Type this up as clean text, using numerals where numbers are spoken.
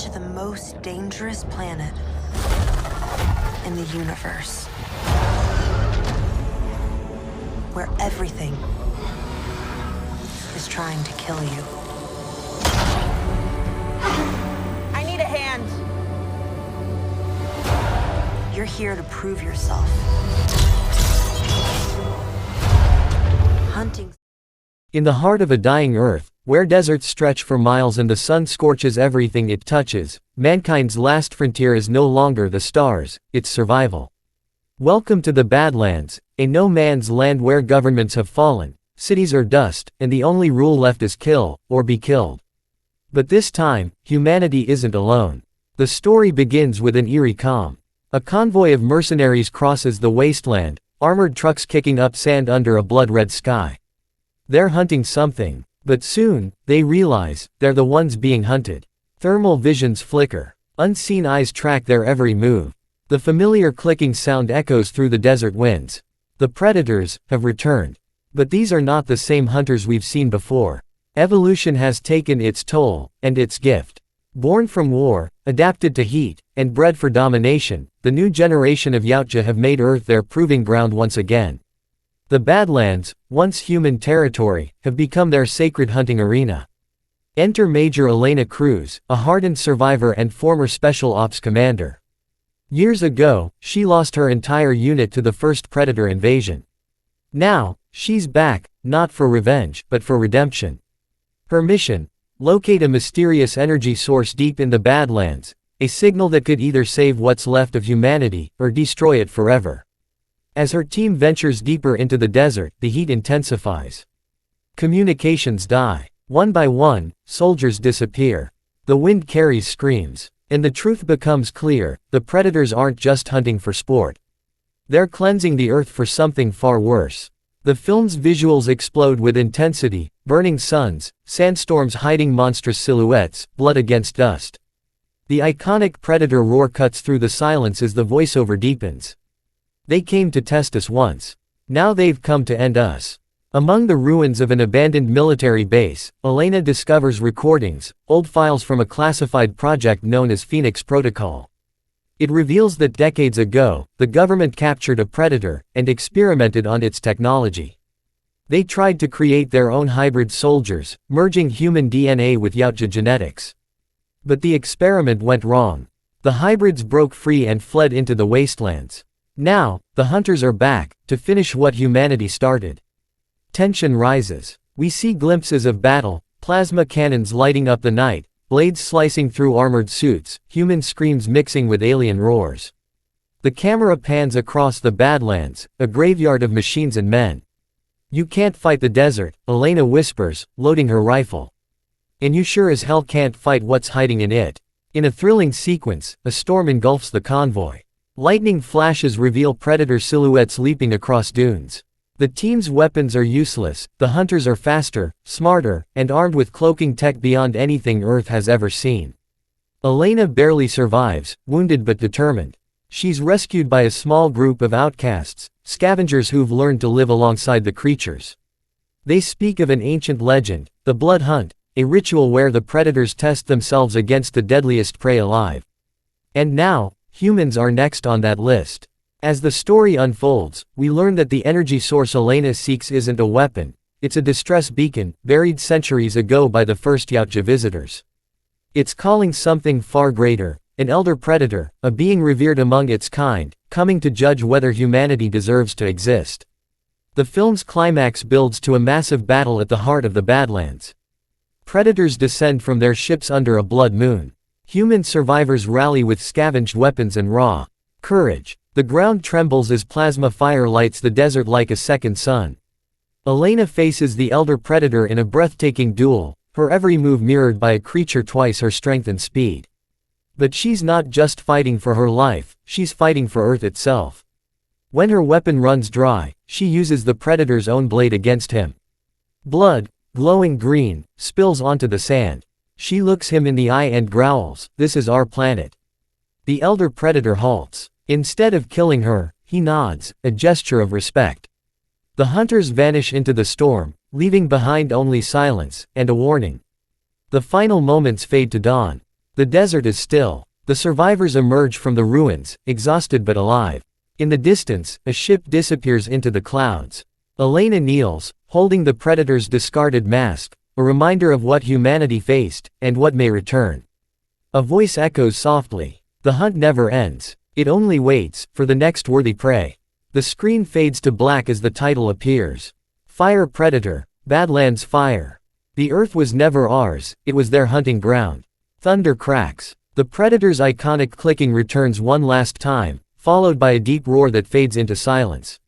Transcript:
into the most dangerous planet in the universe, where everything is trying to kill you. I need a hand. You're here to prove yourself. Hunting. In the heart of a dying Earth, where deserts stretch for miles and the sun scorches everything it touches, mankind's last frontier is no longer the stars, it's survival. Welcome to the Badlands, a no-man's land where governments have fallen, cities are dust, and the only rule left is kill, or be killed. But this time, humanity isn't alone. The story begins with an eerie calm. A convoy of mercenaries crosses the wasteland, armored trucks kicking up sand under a blood-red sky. They're hunting something, but soon, they realize, they're the ones being hunted. Thermal visions flicker. Unseen eyes track their every move. The familiar clicking sound echoes through the desert winds. The predators have returned. But these are not the same hunters we've seen before. Evolution has taken its toll, and its gift. Born from war, adapted to heat, and bred for domination, the new generation of Yautja have made Earth their proving ground once again. The Badlands, once human territory, have become their sacred hunting arena. Enter Major Elena Cruz, a hardened survivor and former Special Ops commander. Years ago, she lost her entire unit to the first predator invasion. Now, she's back, not for revenge, but for redemption. Her mission: locate a mysterious energy source deep in the Badlands, a signal that could either save what's left of humanity, or destroy it forever. As her team ventures deeper into the desert, the heat intensifies. Communications die. One by one, soldiers disappear. The wind carries screams. And the truth becomes clear: the predators aren't just hunting for sport. They're cleansing the earth for something far worse. The film's visuals explode with intensity: burning suns, sandstorms hiding monstrous silhouettes, blood against dust. The iconic predator roar cuts through the silence as the voiceover deepens. They came to test us once. Now they've come to end us. Among the ruins of an abandoned military base, Elena discovers recordings, old files from a classified project known as Phoenix Protocol. It reveals that decades ago, the government captured a predator and experimented on its technology. They tried to create their own hybrid soldiers, merging human DNA with Yautja genetics. But the experiment went wrong. The hybrids broke free and fled into the wastelands. Now, the hunters are back, to finish what humanity started. Tension rises. We see glimpses of battle, plasma cannons lighting up the night, blades slicing through armored suits, human screams mixing with alien roars. The camera pans across the Badlands, a graveyard of machines and men. "You can't fight the desert," Elena whispers, loading her rifle. "And you sure as hell can't fight what's hiding in it." In a thrilling sequence, a storm engulfs the convoy. Lightning flashes reveal predator silhouettes leaping across dunes. The team's weapons are useless, the hunters are faster, smarter, and armed with cloaking tech beyond anything Earth has ever seen. Elena barely survives, wounded but determined. She's rescued by a small group of outcasts, scavengers who've learned to live alongside the creatures. They speak of an ancient legend, the Blood Hunt, a ritual where the predators test themselves against the deadliest prey alive. And now, humans are next on that list. As the story unfolds, we learn that the energy source Elena seeks isn't a weapon, it's a distress beacon, buried centuries ago by the first Yautja visitors. It's calling something far greater, an elder predator, a being revered among its kind, coming to judge whether humanity deserves to exist. The film's climax builds to a massive battle at the heart of the Badlands. Predators descend from their ships under a blood moon. Human survivors rally with scavenged weapons and raw courage. The ground trembles as plasma fire lights the desert like a second sun. Elena faces the elder predator in a breathtaking duel, her every move mirrored by a creature twice her strength and speed. But she's not just fighting for her life, she's fighting for Earth itself. When her weapon runs dry, she uses the predator's own blade against him. Blood, glowing green, spills onto the sand. She looks him in the eye and growls, "This is our planet." The elder predator halts. Instead of killing her, he nods, a gesture of respect. The hunters vanish into the storm, leaving behind only silence, and a warning. The final moments fade to dawn. The desert is still. The survivors emerge from the ruins, exhausted but alive. In the distance, a ship disappears into the clouds. Elena kneels, holding the predator's discarded mask, a reminder of what humanity faced, and what may return. A voice echoes softly. The hunt never ends. It only waits, for the next worthy prey. The screen fades to black as the title appears. Fire Predator, Badlands Fire. The earth was never ours, it was their hunting ground. Thunder cracks. The predator's iconic clicking returns one last time, followed by a deep roar that fades into silence.